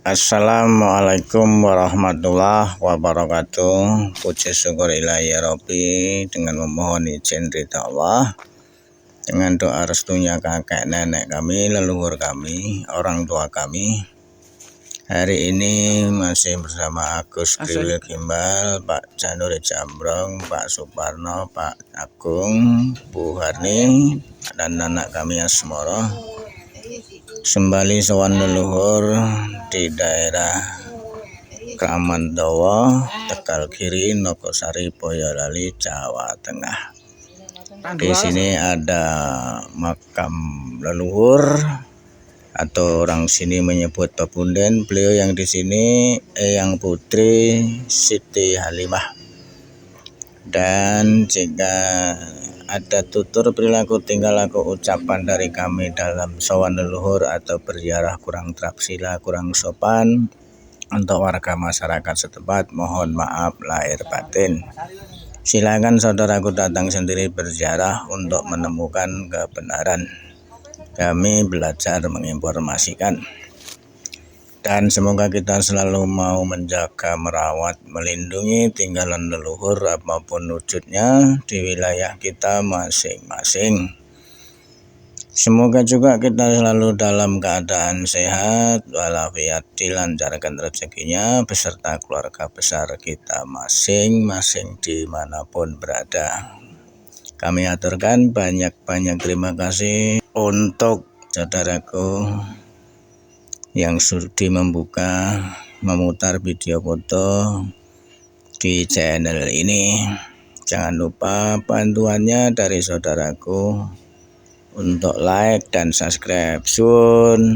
Assalamualaikum warahmatullahi wabarakatuh. Puji syukur ilahi ya Rabbi, dengan memohon izin ridha Allah, dengan doa restunya kakek nenek kami, leluhur kami, orang tua kami. Hari ini masih bersama Agus Kriwil Gimbal, Pak Januri Jambrong, Pak Suparno, Pak Agung, Bu Harni, dan anak kami Asmoro. Sembali sowan leluhur di daerah Kramandowo, Tegal Kiri, Nogosari, Boyolali, Jawa Tengah. Di sini ada makam leluhur atau orang sini menyebut Babunden. Beliau yang di sini Eyang Putri Siti Halimah. Dan jika ada tutur perilaku tingkah laku ucapan dari kami dalam sowan leluhur atau berziarah kurang terapsila, kurang sopan, untuk warga masyarakat setempat mohon maaf lahir batin. Silakan saudaraku datang sendiri berziarah untuk menemukan kebenaran. Kami belajar menginformasikan. Dan semoga kita selalu mau menjaga, merawat, melindungi tinggalan leluhur apapun wujudnya di wilayah kita masing-masing. Semoga juga kita selalu dalam keadaan sehat walafiat, dilancarkan rezekinya beserta keluarga besar kita masing-masing dimanapun berada. Kami aturkan banyak-banyak terima kasih untuk saudaraku yang sudi memutar video foto di channel ini. Jangan lupa bantuannya dari saudaraku untuk like dan subscribe. Sun.